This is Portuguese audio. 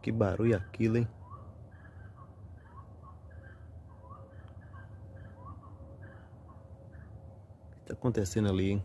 Que barulho é aquilo, hein? O que tá acontecendo ali, hein?